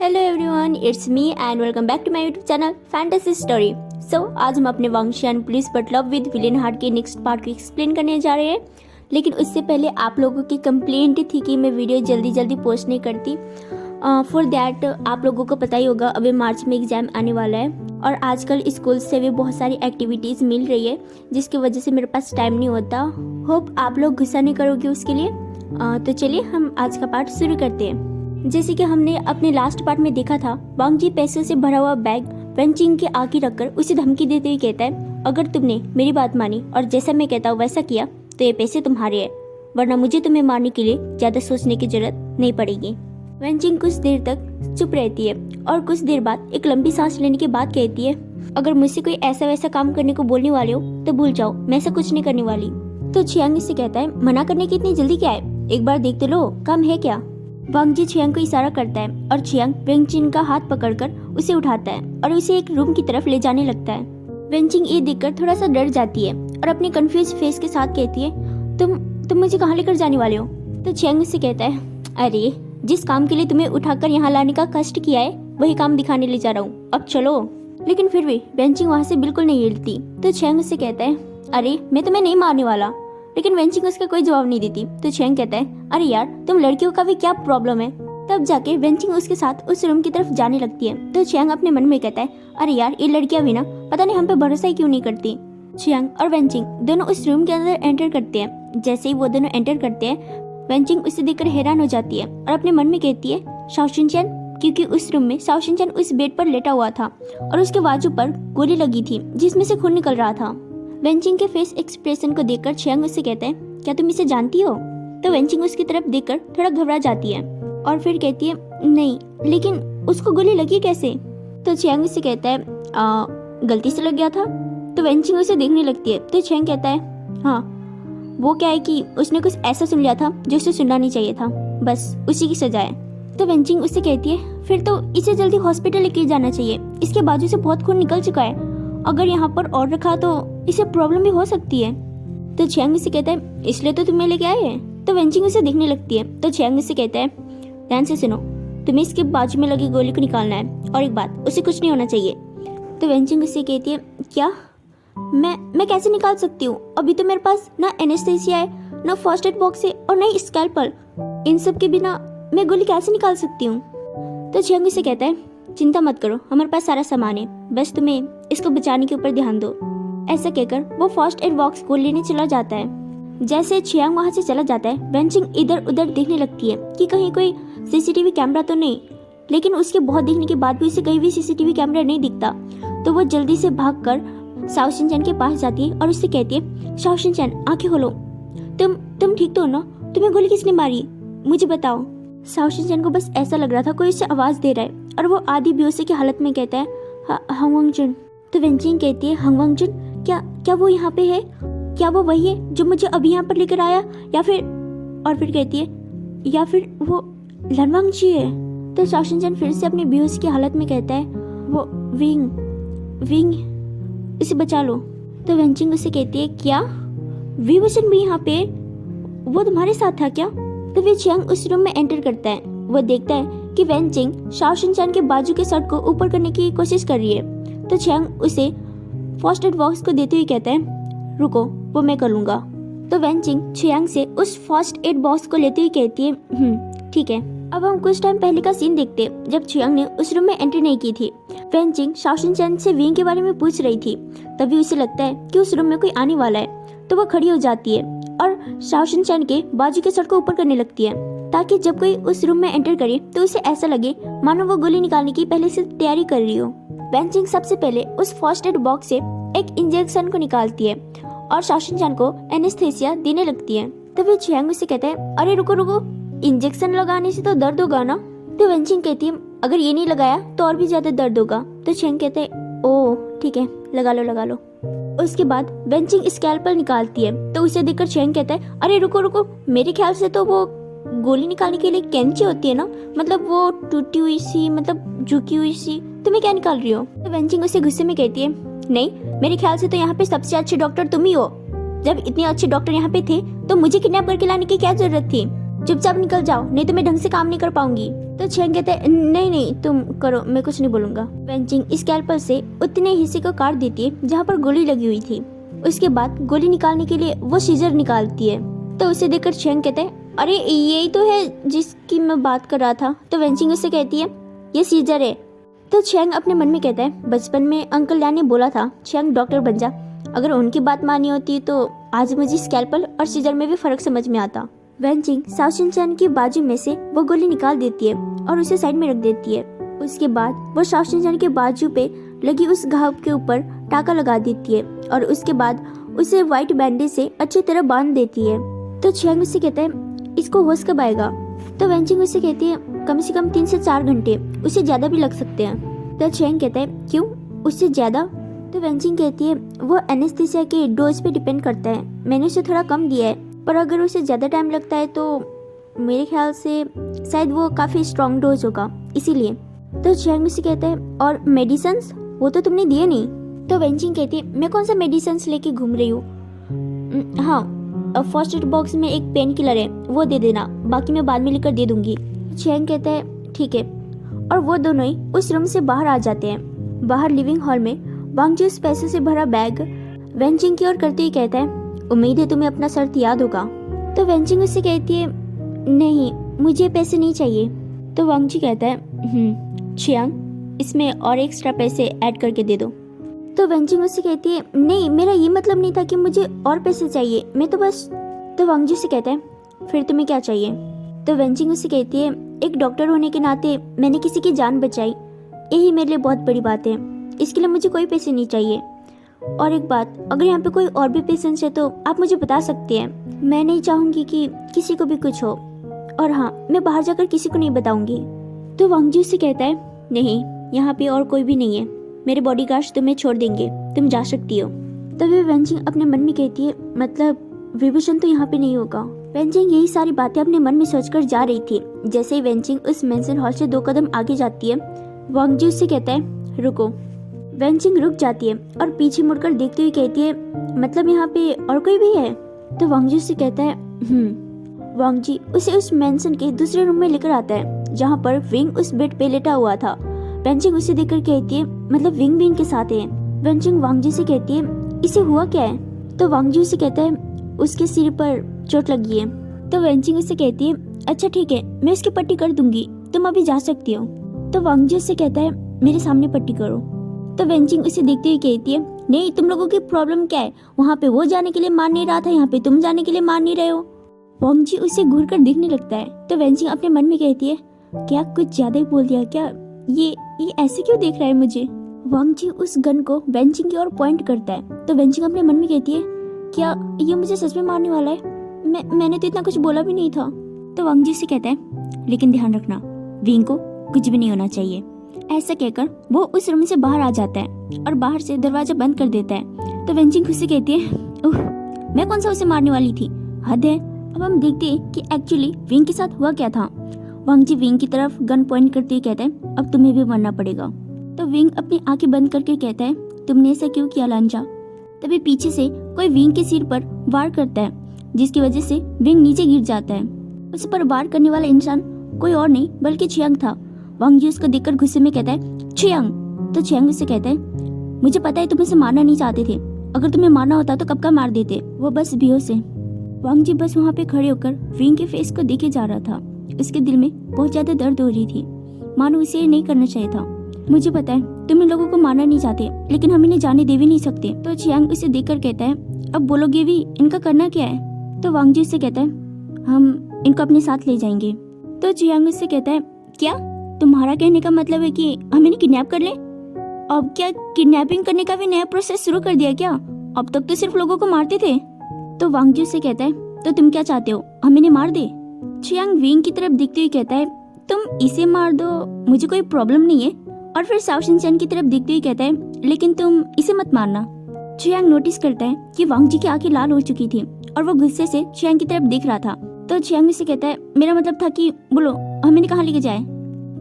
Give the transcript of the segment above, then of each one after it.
Hello everyone, it's me and welcome back to my YouTube channel fantasy story. So आज हम अपने Wangxian police but love with villain heart के next part को explain करने जा रहे हैं। लेकिन उससे पहले आप लोगों की कंप्लेंट थी कि मैं वीडियो जल्दी पोस्ट नहीं करती। फॉर दैट आप लोगों को पता ही होगा अभी मार्च में एग्जाम आने वाला है और आजकल स्कूल से भी बहुत सारी एक्टिविटीज़ मिल रही है जिसकी वजह से मेरे पास टाइम नहीं होता। होप आप लोग गुस्सा नहीं करोगे उसके लिए। तो चलिए हम आज का पार्ट शुरू करते हैं। जैसे कि हमने अपने लास्ट पार्ट में देखा था, वांग जी पैसों से भरा हुआ बैग वेंचिंग के आगे रखकर उसे धमकी देते हुए कहता है, अगर तुमने मेरी बात मानी और जैसा मैं कहता हूँ वैसा किया तो ये पैसे तुम्हारे हैं, वरना मुझे तुम्हें मारने के लिए ज्यादा सोचने की जरूरत नहीं पड़ेगी। वेंचिंग कुछ देर तक चुप रहती है और कुछ देर बाद एक लंबी सांस लेने के बाद कहती है, अगर मुझसे कोई ऐसा वैसा काम करने को बोलने वाले हो तो भूल जाओ, मैं ऐसा कुछ नहीं करने वाली। तो छियांग इससे कहता है, मना करने की इतनी जल्दी क्या है, एक बार देख तो लो, काम है क्या। वांग जी छियांग को इशारा करता है और छियांग वेंचिंग का हाथ पकड़कर उसे उठाता है और उसे एक रूम की तरफ ले जाने लगता है। वेंचिंग ये देखकर थोड़ा सा डर जाती है और अपने कंफ्यूज फेस के साथ कहती है, तुम मुझे कहाँ लेकर जाने वाले हो। तो छियांग उससे कहता है, अरे जिस काम के लिए तुम्हें उठाकर यहाँ लाने का कष्ट किया है वही काम दिखाने ले जा रहा हूँ, अब चलो। लेकिन फिर भी वेंचिंग वहाँ से बिल्कुल नहीं हिलती। तो छियांग उससे कहता है, अरे मैं तुम्हें नहीं मारने वाला। लेकिन वेंचिंग उसका कोई जवाब नहीं देती। तो छियांग कहता है, अरे यार तुम लड़कियों का भी क्या प्रॉब्लम है। तब जाके वेंचिंग उसके साथ उस रूम की तरफ जाने लगती है। तो छियांग अपने मन में कहता है, अरे यार ये लड़कियां भी ना पता नहीं हम पे भरोसा ही क्यों नहीं करती। छियांग और वेंचिंग दोनों उस रूम के अंदर एंटर करते हैं। जैसे ही वो दोनों एंटर करते हैं, वेंचिंग उसे देखकर हैरान हो जाती है और अपने मन में कहती है, शाओशिनचैन, क्योंकि उस रूम में शाओशिनचैन उस बेड पर लेटा हुआ था और उसके बाजू पर गोली लगी थी जिसमें से खून निकल रहा था। वेंचिंग के फेस एक्सप्रेशन को देखकर छियांग उससे कहता है, क्या तुम इसे जानती हो। तो वेंचिंग उसकी तरफ देखकर थोड़ा घबरा जाती है और फिर कहती है, नहीं, लेकिन उसको गोली लगी कैसे। तो छियांग उससे कहता है, गलती से लग गया था। तो वेंचिंग उसे देखने लगती है। तो छियांग कहता है, हाँ, वो क्या है कि उसने कुछ ऐसा सुन लिया था जो उसे सुनना नहीं चाहिए था, बस उसी की सजा है। तो वेंचिंग उससे कहती है, फिर तो इसे जल्दी हॉस्पिटल लेके जाना चाहिए, इसके बाजू से बहुत खून निकल चुका है, अगर यहाँ पर और रखा तो इसे प्रॉब्लम भी हो सकती है। तो छियांग उसे कहता है, इसलिए तो तुम्हें लेके आए हैं। तो वेंचिंग उसे देखने लगती है। तो छियांग उसे कहता है, ध्यान से सुनो, तुम्हें इसके बाजू में लगी गोली को निकालना है और एक बात, उसे कुछ नहीं होना चाहिए। तो वेंचिंग उसे कहती है, क्या मैं कैसे निकाल सकती हूँ, अभी तो मेरे पास ना एनेस्थेसिया है, ना फर्स्ट एड बॉक्स है और ना ही स्कैल्पल, इन सब के बिना मैं गोली कैसे निकाल सकती हूँ। तो छियांग उसे कहता है, चिंता मत करो, हमारे पास सारा सामान है, बस तुम्हें इसको बचाने के ऊपर ध्यान दो। ऐसा कहकर वो फर्स्ट एड बॉक्स को लेने चला जाता है। जैसे छियांग वहां से चला जाता है, वेंचिंग इधर उधर देखने लगती है कि कहीं कोई सीसीटीवी कैमरा तो नहीं। लेकिन उसके बहुत देखने के बाद भी उसे कहीं भी सीसीटीवी कैमरा नहीं दिखता। तो वो जल्दी से भागकर शाओशिनचैन के पास जाती है और उससे कहती है, शाओशिनचैन आंखें खोलो, तुम ठीक तो हो ना, तुम्हें गोली किसने मारी, मुझे बताओ। शाओशिनचैन को बस ऐसा लग रहा था कोई उससे आवाज दे रहा है और वो आधी बेहोशी की हालत में कहता है, हंगवांगजुन। तो वेंचिंग कहती है, हंगवांगजुन, क्या वो यहाँ पे है, क्या वो वही है जो मुझे अभी यहाँ पर लेकर आया, या फिर कहती है, या फिर वो लनवांगजी है। तो शाओशिनचैन फिर से अपनी बेहोशी की हालत में कहता है, वो विंग, इसे बचा लो। तो वेंचिंग उसे कहती है, क्या विभूषण भी यहाँ पे, वो तुम्हारे साथ था क्या। तो फिर छियांग उस रूम में एंटर करता है। वो देखता है कि वेंचिंग शाओशिनचैन के बाजू के शर्ट को ऊपर करने की कोशिश कर रही है। तो छियांग उसे फर्स्ट एड बॉक्स को देते हुए कहता है, रुको, वो मैं कर लूंगा। तो वेंचिंग छियांग से उस फर्स्ट एड बॉक्स को लेते हुए कहती है, ठीक है। अब हम कुछ टाइम पहले का सीन देखते हैं जब छियांग ने उस रूम में एंट्री नहीं की थी। वेंचिंग शाओशिनचैन से विंग के बारे में पूछ रही थी। तभी उसे लगता है कि उस रूम में कोई आने वाला है। तो वो खड़ी हो जाती है और शाओशिनचैन के बाजू के शर्ट को ऊपर करने लगती है ताकि जब कोई उस रूम में एंटर करे तो उसे ऐसा लगे मानो वो गोली निकालने की पहले से तैयारी कर रही हो। वेंचिंग सबसे पहले उस फर्स्ट एड बॉक्स से एक इंजेक्शन को निकालती है और शाओशिनचैन को एनेस्थेसिया देने लगती है। तो फिर छियांग उससे कहता है, अरे रुको, इंजेक्शन लगाने से तो दर्द होगा ना। तो वेंचिंग कहती है, अगर ये नहीं लगाया तो और भी ज्यादा दर्द होगा। तो छियांग कहते हैं, ओह ठीक है, लगा लो। उसके बाद वेंचिंग स्कैल्पल निकालती है। तो उसे देखकर छियांग कहता है, अरे रुको, मेरे ख्याल से तो वो गोली निकालने के लिए कैंची होती है ना, मतलब वो टूटी हुई सी, मतलब झुकी हुई सी, तुम्हें क्या निकाल रही हो। तो वेंचिंग उसे गुस्से में कहती है, नहीं, मेरे ख्याल से तो यहाँ पे सबसे अच्छे डॉक्टर तुम ही हो, जब इतने अच्छे डॉक्टर यहाँ पे थे तो मुझे किडनैप करके लाने की क्या जरूरत थी। चुपचाप निकल जाओ, नहीं तो मैं ढंग से काम नहीं कर पाऊंगी। तो चैंग कहता है नहीं नहीं तुम करो, मैं कुछ नहीं बोलूंगा। वेंचिंग स्कैल्पल से उतने हिस्से को काट देती है जहाँ पर गोली लगी हुई थी। उसके बाद गोली निकालने के लिए वो सीजर निकालती है। तो उसे देखकर चैंग कहता है अरे यही तो है जिसकी मैं बात कर रहा था। तो वेंचिंग उससे कहती है ये सीजर है। तो चैंग अपने मन में कहता है बचपन में अंकल डैन ने बोला था चैंग डॉक्टर बन जा, अगर उनकी बात मानी होती तो आज मुझे स्कैल्पल और सीजर में भी फर्क समझ में आता। वेंचिंग शाओ शिनचैन की बाजू में से वो गोली निकाल देती है और उसे साइड में रख देती है। उसके बाद वो शाओ शिनचैन के बाजू पे लगी उस घाव के ऊपर टाका लगा देती है और उसके बाद उसे व्हाइट बैंडेज से अच्छी तरह बांध देती है। तो चैंग उससे कहता है इसको होश कब आएगा। तो वेंचिंग उससे कहती है कम से कम 3 से 4 घंटे, उससे ज्यादा भी लग सकते हैं। तो चैंग कहता है क्यों, उससे ज्यादा। तो वेंचिंग कहती है वो एनेस्थीसिया के डोज पे डिपेंड करता है, मैंने उसे थोड़ा कम दिया है, पर अगर उसे ज्यादा टाइम लगता है तो मेरे ख्याल से शायद वो काफी स्ट्रॉन्ग डोज होगा, इसीलिए। तो चैंग उससे कहता है और मेडिसिन्स वो तो तुमने दिए नहीं। तो वेंचिंग कहती है मैं कौन सा मेडिसिन्स लेके घूम रही हूँ, हाँ फर्स्ट एड बॉक्स में एक पेन किलर है वो दे देना, बाकी मैं बाद में लेकर दे दूंगी। चैंग कहता है ठीक है, और वो दोनों ही उस रूम से बाहर आ जाते हैं। बाहर लिविंग हॉल में वांग जी उस पैसे से भरा बैग वेंचिंग की ओर करते ही कहता है उम्मीद है तुम्हें अपना शर्त याद होगा। तो वेंचिंग उससे कहती है नहीं मुझे पैसे नहीं चाहिए। तो वांग जी कहता है चियांग इसमें और एक्स्ट्रा पैसे ऐड करके दे दो। तो वेंचिंग उससे कहती है नहीं मेरा ये मतलब नहीं था कि मुझे और पैसे चाहिए, मैं तो बस। तो वांग जी से कहता है फिर तुम्हें क्या चाहिए। तो वेंचिंग उससे कहती है एक डॉक्टर होने के नाते मैंने किसी की जान बचाई, यही मेरे लिए बहुत बड़ी बात है, इसके लिए मुझे कोई पैसे नहीं चाहिए। और एक बात, अगर यहाँ पे कोई और भी पेशेंट्स है तो आप मुझे बता सकते हैं, मैं नहीं चाहूंगी कि किसी को भी कुछ हो, और हाँ मैं बाहर जाकर किसी को नहीं बताऊंगी। तो वांग जी उससे कहता है नहीं यहाँ पे और कोई भी नहीं है, मेरे बॉडीगार्ड्स तुम्हें छोड़ देंगे, तुम जा सकती हो। तभी वेंचिंग अपने मन में कहती है मतलब विभूषण तो यहाँ पे नहीं होगा। वेंचिंग यही सारी बातें अपने मन में सोचकर जा रही थी। जैसे ही वेंचिंग उस मेंशन हॉल से 2 कदम आगे जाती है, वांग जी उससे कहता है रुको। वेंचिंग रुक जाती है और पीछे मुड़कर देखते हुए कहती है मतलब यहाँ पे और कोई भी है। तो वांग जी उससे कहता है वांग जी उसे उस मेंशन के दूसरे रूम में लेकर आता है जहाँ पर विंग उस बेड पे लेटा हुआ था। वेंचिंग उसे देखकर कहती है मतलब विंग भी इनके साथ है। वेंचिंग वांग जी से कहती है इसे हुआ क्या है। तो वांग जी उसे कहता है उसके सिर पर चोट लगी है। तो वेंचिंग उससे कहती है अच्छा ठीक है मैं उसकी पट्टी कर दूंगी, तुम अभी जा सकती हो। तो वांग जी उससे कहता है मेरे सामने पट्टी करो। तो वेंचिंग उसे देखते हुए कहती है नहीं तुम लोगों की प्रॉब्लम क्या है, वहाँ पे वो जाने के लिए मान नहीं रहा था, यहाँ पे तुम जाने के लिए मान नहीं रहे हो। वांग जी उसे घूर कर देखने लगता है। तो वेंचिंग अपने मन में कहती है क्या कुछ ज्यादा ही बोल दिया क्या, ये ऐसे क्यों देख रहा है मुझे। वांग जी उस गन को वेंचिंग की ओर पॉइंट करता है। तो वेंचिंग अपने मन में कहती है क्या ये मुझे सच में मारने वाला है, मैंने तो इतना कुछ बोला भी नहीं था। तो वांग जी से कहता है लेकिन ध्यान रखना विंग को कुछ भी नहीं होना चाहिए। ऐसा कहकर वो उस रूम से बाहर आ जाता है और बाहर से दरवाजा बंद कर देता है। तो वेंचिंग खुद से कहती है ओह मैं कौन सा उसे मारने वाली थी, हद है। अब हम देखते हैं कि एक्चुअली विंग के साथ हुआ क्या था। वांग जी विंग की तरफ गन पॉइंट करते ही कहता है अब तुम्हें भी मरना पड़ेगा। तो विंग अपनी आंखें बंद करके कहता है तुमने ऐसा क्यों किया लांजा। तभी पीछे से कोई विंग के सिर पर वार करता है जिसकी वजह से विंग नीचे गिर जाता है। उस पर वार करने वाला इंसान कोई और नहीं बल्कि चियांग था। वांग जी उसको देखकर गुस्से में कहता है चियांग। तो चियांग उससे कहता है मुझे पता है तुम इसे मारना नहीं चाहते थे, अगर तुम्हें मारना होता तो कब का मार देते, वो बस बेहोश है। वांग जी बस वहाँ पे खड़े होकर विंग के फेस को देखे जा रहा था। उसके दिल में बहुत ज्यादा दर्द हो रही थी, मानो इसे नहीं करना चाहिए था। मुझे पता है तुम इन लोगों को मारना नहीं चाहते, लेकिन हम इन्हें जाने दे भी नहीं सकते। तो चियांग उसे देखकर कहता है अब बोलोगे भी इनका करना क्या है। तो वांग जी उससे कहता है हम इनको अपने साथ ले जाएंगे। तो चियांग उससे कहता है क्या तुम्हारा कहने का मतलब है कि हम इन्हें किडनैप कर लें। अब क्या किडनैपिंग करने का भी नया प्रोसेस शुरू कर दिया क्या, अब तक तो सिर्फ लोगों को मारते थे। तो वांग जी उससे कहता है तो तुम क्या चाहते हो, हम इन्हें मार दे। चियांग विंग की तरफ देखते हुए कहता है तुम इसे मार दो, मुझे कोई प्रॉब्लम नहीं है। और फिर शाओ शिनचैन की तरफ देखते हुए कहता है लेकिन तुम इसे मत मारना। चियांग नोटिस करता है कि वांग जी की आंखें लाल हो चुकी थी और वो गुस्से से चियांग की तरफ देख रहा था। तो चियांग से कहता है मेरा मतलब था कि बोलो हम इन्हें कहाँ लेके जाए।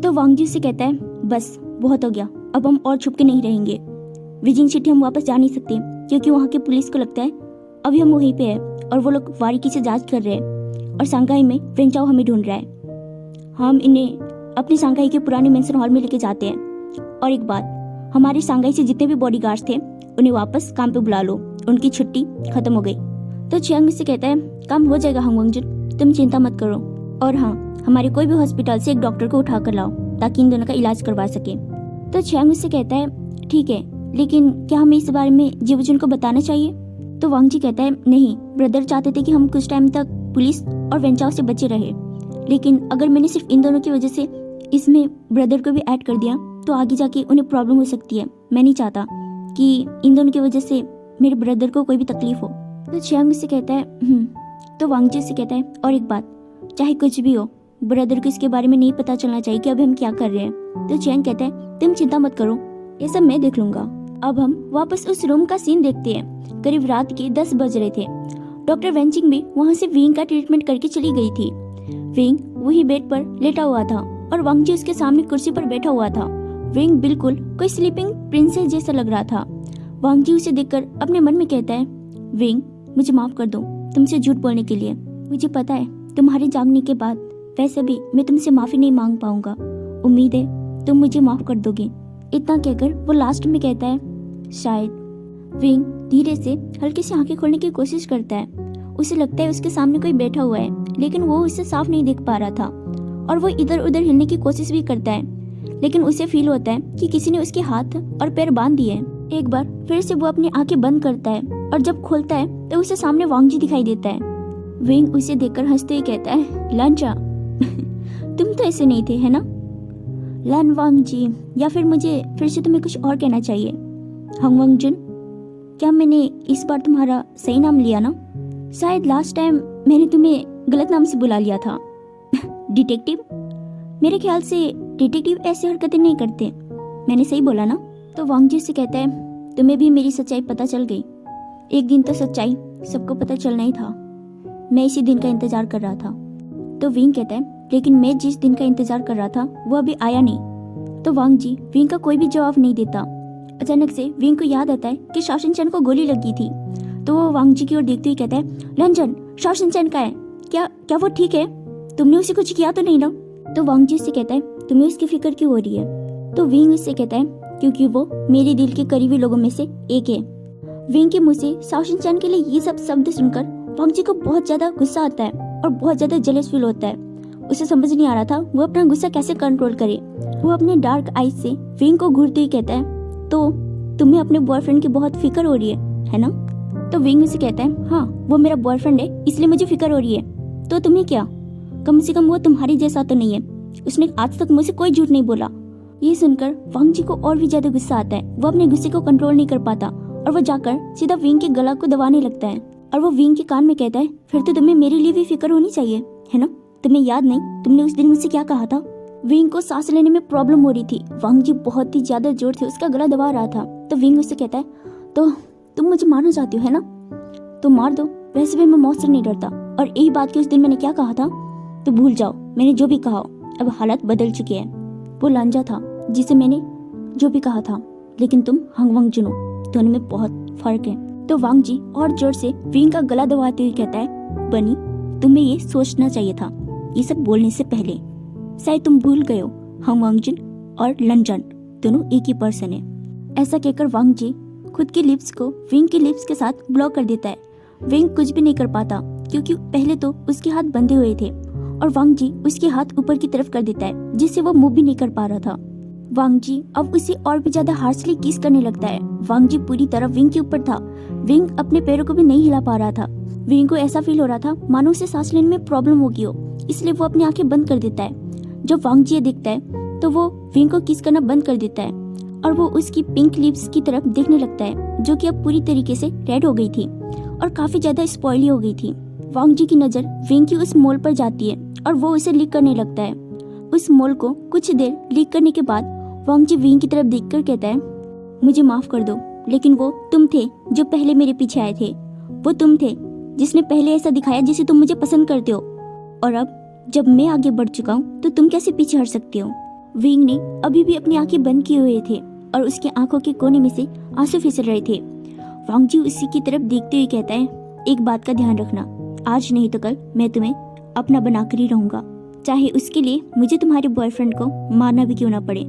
तो वांग जी से कहता है बस बहुत हो गया, अब हम और छुप के नहीं रहेंगे। विजिंग सिटी हम वापस जा नहीं सकते क्योंकि वहाँ के पुलिस को लगता है अभी हम वहीं पे है और वो लोग बारीकी से जांच कर रहे हैं और सांघाई में वेंचाओ हमें ढूंढ रहा है। हम इन्हें अपनी सांघाई के पुराने मेंशन हॉल में लेके जाते हैं। और एक बात, हमारे सांघाई से जितने भी बॉडीगार्ड्स थे उन्हें वापस काम पे बुला लो, उनकी छुट्टी खत्म हो गई। तो चियांग से कहता है काम हो जाएगा हंग वंगजुन, तुम चिंता मत करो। और हाँ, हमारे कोई भी हॉस्पिटल से एक डॉक्टर को उठा कर लाओ ताकि इन दोनों का इलाज करवा सके। तो चियांग से कहता है ठीक है, लेकिन क्या हमें इस बारे में जीवजुन को बताना चाहिए? तो वांग जी कहता है नहीं, ब्रदर चाहते थे कि हम कुछ टाइम तक पुलिस और वेंचाओ से बचे रहे, लेकिन अगर मैंने सिर्फ इन दोनों की वजह से इसमें ब्रदर को भी ऐड कर दिया तो आगे जाके उन्हें प्रॉब्लम हो सकती है। मैं नहीं चाहता कि इन दोनों की वजह से मेरे ब्रदर को कोई भी तकलीफ हो। तो चियांग से कहता है तो वांग जी से कहता है और एक बात, चाहे कुछ भी हो, ब्रदर को इसके बारे में नहीं पता चलना चाहिए कि अभी हम क्या कर रहे हैं। तो चियांग कहता है तुम चिंता मत करो, ये सब मैं देख लूंगा। अब हम वापस उस रूम का सीन देखते हैं। करीब रात के 10 बज रहे थे। डॉक्टर वेंचिंग भी वहाँ से विंग का ट्रीटमेंट करके चली गई थी। विंग वही बेड पर लेटा हुआ था और वांग जी उसके सामने कुर्सी पर बैठा हुआ था। विंग बिल्कुल कोई स्लीपिंग प्रिंसेस जैसा लग रहा था। वांग जी उसे देखकर अपने मन में कहता है विंग, मुझे माफ कर दो तुमसे झूठ बोलने के लिए। मुझे पता है तुम्हारे जागने के बाद वैसे भी मैं तुमसे माफी नहीं मांग पाऊंगा। उम्मीद है तुम मुझे माफ कर दोगे। इतना कहकर वो लास्ट में कहता है शायद। विंग धीरे से हल्के से आंखें खोलने की कोशिश करता है। उसे लगता है उसके सामने कोई बैठा हुआ है, लेकिन वो उसे साफ नहीं देख पा रहा था और वो इधर उधर हिलने की कोशिश भी करता है, लेकिन उसे फील होता है कि किसी ने उसके हाथ और पैर बांध दिए हैं। एक बार फिर से वो अपनी आंखें बंद करता है और जब खोलता है तो उसे सामने वांग जी दिखाई देता है। विंग उसे देखकर हंसते ही कहता है लांचा तुम तो ऐसे नहीं थे, है ना? लन वांग जी, या फिर मुझे फिर से तुम्हें कुछ और कहना चाहिए। हंग वंगजुन, क्या मैंने इस बार तुम्हारा सही नाम लिया ना? शायद लास्ट टाइम मैंने तुम्हें गलत नाम से बुला लिया था। डिटेक्टिव? मेरे ख्याल से डिटेक्टिव ऐसी हरकतें नहीं करते। मैंने सही बोला ना? तो वांग जी से कहता है तुम्हें भी मेरी सच्चाई पता चल गई। एक दिन तो सच्चाई सबको पता चलना ही था। मैं इसी दिन का इंतजार कर रहा था। तो विंग कहता है लेकिन मैं जिस दिन का इंतजार कर रहा था वो अभी आया नहीं। तो वांग जी विंग का कोई भी जवाब नहीं देता। अचानक से विंग को याद आता है कि शाओशिन चैन को गोली लगी थी। तो वो वांग जी की ओर देखते हुए कहता है लंजन, शाओशिन चैन का है क्या वो ठीक है? तुमने उसे कुछ किया तो नहीं ना? तो वांग जी से कहता है तुम्हें उसकी फिक्र क्यों हो रही है? तो विंग उससे कहता है क्योंकि वो मेरे दिल के करीबी लोगों में से एक है। विंग के मुंह से शाओशिन चैन के लिए ये सब शब्द सुनकर वांग जी को बहुत ज्यादा गुस्सा आता है और बहुत ज्यादा जेलस फील होता है। उसे समझ नहीं आ रहा था वो अपना गुस्सा कैसे कंट्रोल करे। वो अपने डार्क आईज से विंग को घूरते ही कहता है तो तुम्हें अपने बॉयफ्रेंड की बहुत फिक्र हो रही है ना? तो विंग उसे कहता है हाँ, वो मेरा बॉयफ्रेंड है इसलिए मुझे फिक्र हो रही है। तो तुम्हें क्या? कम से कम वो तुम्हारी जैसा तो नहीं है। उसने आज तक मुझसे कोई झूठ नहीं बोला। ये सुनकर वांग जी को और भी ज्यादा गुस्सा आता है। वो अपने गुस्से को कंट्रोल नहीं कर पाता और वो जाकर सीधा विंग के गला को दबाने लगता है और वो विंग के कान में कहता है फिर तो तुम्हें मेरे लिए भी फिक्र होनी चाहिए, है ना? तुम्हें याद नहीं तुमने उस दिन मुझसे क्या कहा था? विंग को सांस लेने में प्रॉब्लम हो रही थी। वांग जी बहुत ही ज्यादा जोर से उसका गला दबा रहा था। तो विंग उससे कहता है तो तुम मुझे मारना चाहती हो, है ना? तो मार दो, वैसे भी मैं मौत से नहीं डरता। और यही बात कि उस दिन मैंने क्या कहा था तो भूल जाओ, मैंने जो भी कहा अब हालत बदल चुकी है। वो लांजा था जिसे मैंने जो भी कहा था, लेकिन तुम हंग वंगजुन हो, दोनों में बहुत फर्क है। तो वांग जी और जोर से विंग का गला दबाते हुए कहता है बनी, तुम्हें ये सोचना चाहिए था ये सब बोलने से पहले। शायद तुम भूल गए हो हंग वंगजुन और लंजन दोनों एक ही पर्सन है। ऐसा कहकर वांग जी खुद की लिप्स को विंग की लिप्स के साथ ब्लॉक कर देता है। विंग कुछ भी नहीं कर पाता क्योंकि पहले तो उसके हाथ बंधे हुए थे और वांग जी उसके हाथ ऊपर की तरफ कर देता है जिससे वो मूव भी नहीं कर पा रहा था। वांग जी अब उसे और भी ज्यादा हार्शली किस करने लगता है। वांग जी पूरी तरह विंग के ऊपर था। विंग अपने पैरों को भी नहीं हिला पा रहा था। विंग को ऐसा फील हो रहा था मानो उसे सांस लेने में प्रॉब्लम होगी हो, इसलिए वो अपनी आंखें बंद कर देता है। जब वांग जी देखता है तो वो विंग को किस करना बंद कर देता है और वो उसकी पिंक लिप्स की तरफ देखने लगता है जो कि अब पूरी तरीके से रेड हो गई थी और काफी ज्यादा स्पॉइली हो गई थी। वांग जी की नजर विंग की उस मोल पर जाती है और वो उसे लिक करने लगता है। उस मोल को कुछ देर लिक करने के बाद वांग जी विंग की तरफ देखकर कहता है मुझे माफ कर दो, लेकिन वो तुम थे जो पहले मेरे पीछे आए थे। वो तुम थे जिसने पहले ऐसा दिखाया जिसे तुम मुझे पसंद करते हो, और अब जब मैं आगे बढ़ चुका हूँ तो तुम कैसे पीछे हट सकते हो? विंग ने अभी भी अपनी आंखें बंद किए हुए थे और उसकी आंखों के कोने में से आंसू फिसल रहे थे। वांग जी उसी की तरफ देखते हुए कहता है एक बात का ध्यान रखना, आज नहीं तो कल मैं तुम्हें अपना बनाकर ही रहूंगा, चाहे उसके लिए मुझे तुम्हारे बॉयफ्रेंड को मारना भी क्यों ना पड़े।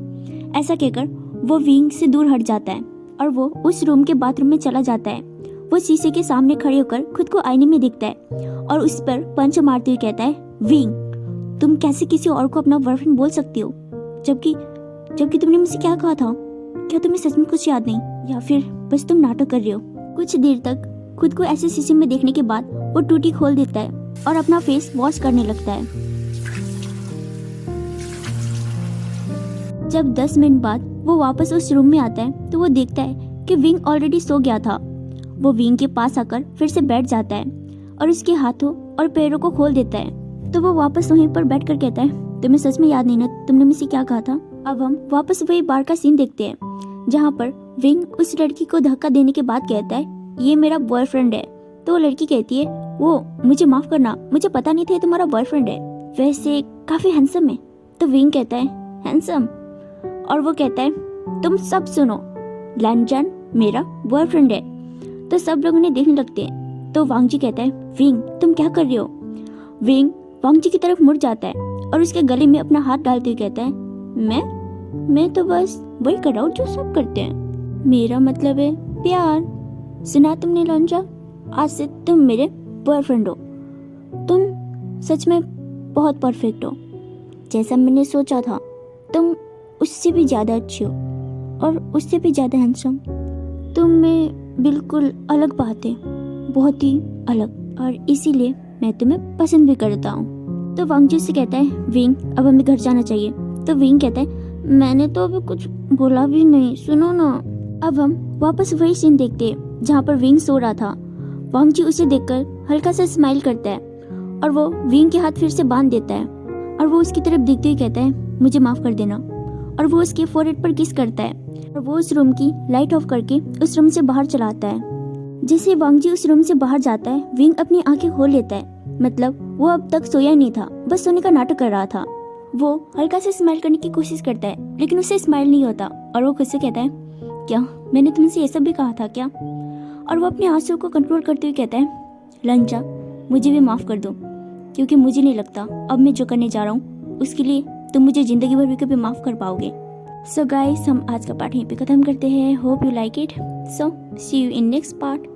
ऐसा कहकर वो विंग से दूर हट जाता है और वो उस रूम के बाथरूम में चला जाता है। वो शीशे के सामने खड़े होकर खुद को आईने में देखता है और उस पर पंच मारते हुए कहता है, विंग, तुम कैसे किसी और को अपना बॉयफ्रेंड बोल सकती हो, जबकि तुमने मुझसे क्या कहा था? क्या तुम्हें सच में कुछ याद नहीं, या फिर बस तुम नाटक कर रहे हो? कुछ देर तक खुद को ऐसे शीशे में देखने के बाद वो टूटी खोल देता है और अपना फेस वॉश करने लगता है। जब 10 मिनट बाद वो वापस उस रूम में आता है तो वो देखता है कि विंग ऑलरेडी सो गया था। वो विंग के पास आकर फिर से बैठ जाता है और उसके हाथों और पैरों को खोल देता है। तो वो वापस वहीं पर बैठकर कहता है, तुम्हें सच में याद नहीं ना तुमने मुझसे क्या कहा था? अब हम वापस वही बार का सीन देखते हैं जहाँ पर विंग उस लड़की को धक्का देने के बाद कहता है, ये मेरा बॉयफ्रेंड है। तो वो लड़की कहती है, वो मुझे माफ करना, मुझे पता नहीं था ये तुम्हारा बॉयफ्रेंड है, वैसे काफी हैंडसम है। तो विंग कहता है, हैंडसम? और वो कहता है, तुम सब सुनो, लैंजन मेरा बॉयफ्रेंड है। तो सब लोग उन्हें देखने लगते हैं। तो वांग जी कहता है, विंग तुम क्या कर रहे हो? विंग वांग जी की तरफ मुड़ जाता है और उसके गले में अपना हाथ डालते हुए कहता है, मैं तो बस वही कर रहा हूँ जो सब करते हैं, मेरा मतलब है प्यार। सुना तुमने लंजा, आज से तुम मेरे बॉयफ्रेंड हो। तुम सच में बहुत परफेक्ट हो, जैसा मैंने सोचा था। तुम उससे भी ज्यादा अच्छी हो और उससे भी ज्यादा हैंडसम। तुम में बिल्कुल अलग बात है, बहुत ही अलग, और इसीलिए मैं तुम्हें पसंद भी करता हूँ। तो वांग जी से कहता है, विंग अब हमें घर जाना चाहिए। तो विंग कहता है, मैंने तो अभी कुछ बोला भी नहीं, सुनो ना। अब हम वापस वही सीन देखते हैं जहाँ पर विंग सो रहा था। वांग जी उसे देखकर हल्का सा स्माइल करता है और वो विंग के हाथ फिर से बांध देता है और वो उसकी तरफ देखते हुए कहता है, मुझे माफ कर देना। और वो उसके फोरहेड पर किस करता है और वो उस रूम की लाइट ऑफ करके उस रूम से बाहर चला आता है। जैसे वांग जी उस रूम से बाहर जाता है, विंग अपनी आंखें खोल लेता है, मतलब वो अब तक सोया नहीं था, बस सोने का नाटक कर रहा था। वो हल्का से स्माइल करने की कोशिश करता है लेकिन उससे स्माइल नहीं होता और वो खुद से कहता है, क्या मैंने तुमसे ये सब भी कहा था क्या? और वो अपने आंसू को कंट्रोल करते हुए कहता है, लंजा मुझे भी माफ कर दो, क्योंकि मुझे नहीं लगता अब मैं जो करने जा रहा हूँ उसके लिए तुम मुझे जिंदगी भर भी कभी माफ कर पाओगे। सो गाइस, हम आज का पार्ट यहीं पे खत्म करते हैं। Hope you like it. So see you in next part.